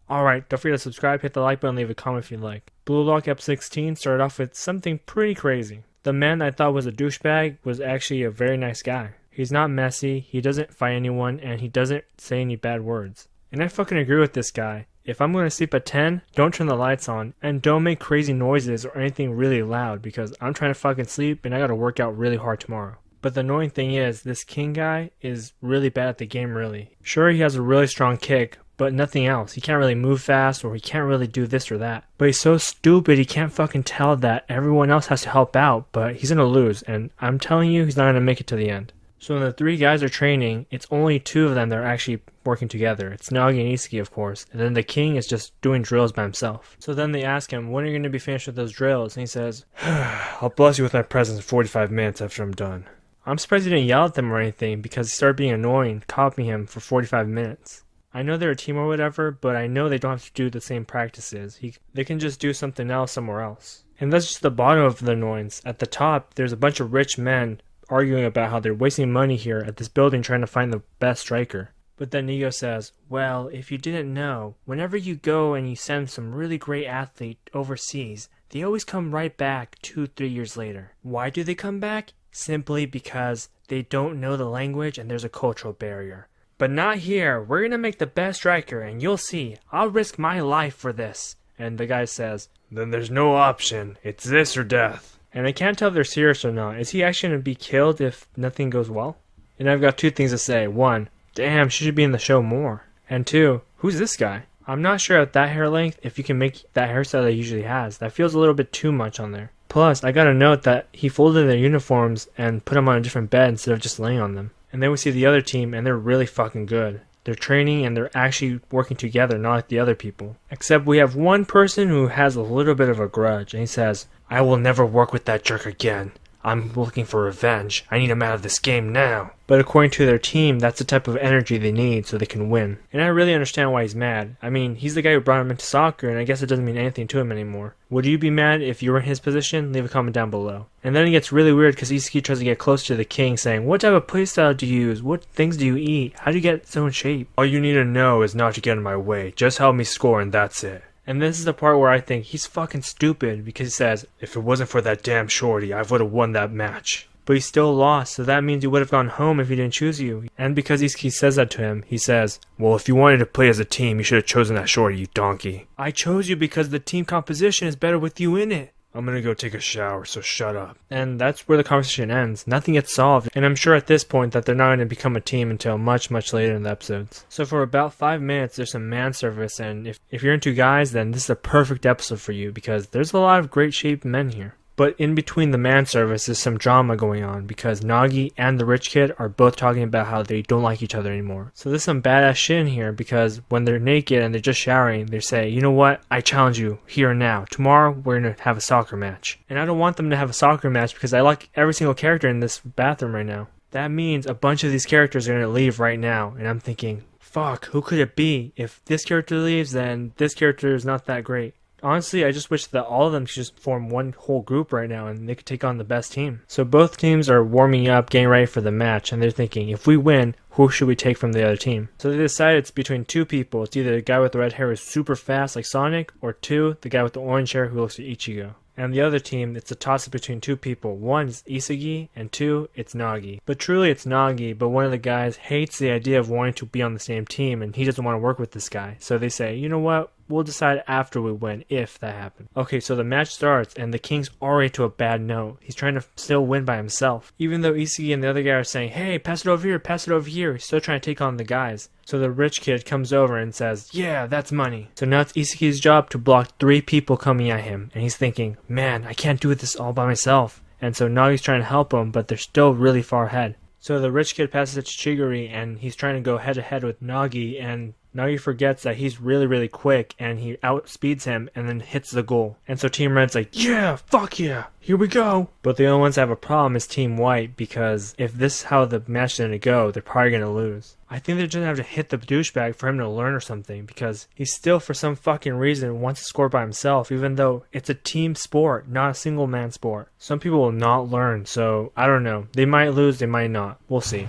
Alright, don't forget to subscribe, hit the like button, leave a comment if you like. Blue Lock Ep 16 started off with something pretty crazy. The man I thought was a douchebag was actually a very nice guy. He's not messy, he doesn't fight anyone, and he doesn't say any bad words. And I fucking agree with this guy. If I'm going to sleep at 10, don't turn the lights on, and don't make crazy noises or anything really loud because I'm trying to fucking sleep and I gotta work out really hard tomorrow. But the annoying thing is, this king guy is really bad at the game really. Sure, he has a really strong kick, but nothing else. He can't really move fast or he can't really do this or that. But he's so stupid he can't fucking tell that everyone else has to help out, but he's gonna lose, and I'm telling you he's not gonna make it to the end. So when the three guys are training, it's only two of them that are actually working together. It's Nagi and Isuki, of course, and then the king is just doing drills by himself. So then they ask him, when are you going to be finished with those drills? And he says, I'll bless you with my presence in 45 minutes after I'm done. I'm surprised he didn't yell at them or anything because he started being annoying, copying him for 45 minutes. I know they're a team or whatever, but I know they don't have to do the same practices. They can just do something else somewhere else. And that's just the bottom of the annoyance. At the top, there's a bunch of rich men arguing about how they're wasting money here at this building trying to find the best striker. But then Nigo says, well, if you didn't know, whenever you go and you send some really great athlete overseas, they always come right back 2-3 years later. Why do they come back? Simply because they don't know the language and there's a cultural barrier. But not here. We're gonna make the best striker and you'll see. I'll risk my life for this. And the guy says, then there's no option. It's this or death. And I can't tell if they're serious or not. Is he actually going to be killed if nothing goes well? And I've got two things to say. One, damn, she should be in the show more. And two, who's this guy? I'm not sure at that hair length if you can make that hairstyle that he usually has. That feels a little bit too much on there. Plus, I gotta note that he folded their uniforms and put them on a different bed instead of just laying on them. And then we see the other team and they're really fucking good. They're training and they're actually working together, not like the other people. Except we have one person who has a little bit of a grudge, and he says, I will never work with that jerk again. I'm looking for revenge. I need him out of this game now. But according to their team, that's the type of energy they need so they can win. And I really understand why he's mad. I mean, he's the guy who brought him into soccer, and I guess it doesn't mean anything to him anymore. Would you be mad if you were in his position? Leave a comment down below. And then it gets really weird because Isuki tries to get close to the king saying, what type of playstyle do you use? What things do you eat? How do you get so in shape? All you need to know is not to get in my way. Just help me score and that's it. And this is the part where I think he's fucking stupid because he says, if it wasn't for that damn shorty, I would have won that match. But he still lost, so that means he would have gone home if he didn't choose you. And because Isuki says that to him, he says, well, if you wanted to play as a team, you should have chosen that shorty, you donkey. I chose you because the team composition is better with you in it. I'm gonna go take a shower, so shut up. And that's where the conversation ends. Nothing gets solved, and I'm sure at this point that they're not going to become a team until much later in the episodes. So for about 5 minutes, there's some man service, and if you're into guys, then this is a perfect episode for you, because there's a lot of great shaped men here. But in between the man service is some drama going on because Nagi and the rich kid are both talking about how they don't like each other anymore. So there's some badass shit in here because when they're naked and they're just showering, they say, you know what, I challenge you here and now. Tomorrow we're going to have a soccer match. And I don't want them to have a soccer match because I like every single character in this bathroom right now. That means a bunch of these characters are going to leave right now. And I'm thinking, fuck, who could it be? If this character leaves, then this character is not that great. Honestly, I just wish that all of them could just form one whole group right now and they could take on the best team. So both teams are warming up, getting ready for the match, and they're thinking, if we win, who should we take from the other team? So they decide it's between two people. It's either the guy with the red hair who's super fast like Sonic, or two, the guy with the orange hair who looks like Ichigo. And the other team, it's a toss-up between two people. One is Isugi, and two, it's Nagi. But truly it's Nagi, but one of the guys hates the idea of wanting to be on the same team, and he doesn't want to work with this guy. So they say, you know what? We'll decide after we win, if that happens. Okay, so the match starts, and the king's already to a bad note. He's trying to still win by himself. Even though Isugi and the other guy are saying, hey, pass it over here, pass it over here. He's still trying to take on the guys. So the rich kid comes over and says, yeah, that's money. So now it's Isugi's job to block 3 people coming at him. And he's thinking, man, I can't do this all by myself. And so Nagi's trying to help him, but they're still really far ahead. So the rich kid passes it to Chiguri, and he's trying to go head-to-head with Nagi, and Nagi forgets that he's really quick, and he outspeeds him and then hits the goal. And so Team Red's like, yeah, fuck yeah, here we go. But the only ones that have a problem is Team White, because if this is how the match is going to go, they're probably going to lose. I think they're just going to have to hit the douchebag for him to learn or something, because he still, for some fucking reason, wants to score by himself, even though it's a team sport, not a single man sport. Some people will not learn, so I don't know. They might lose, they might not. We'll see.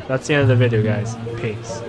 That's the end of the video, guys. Peace.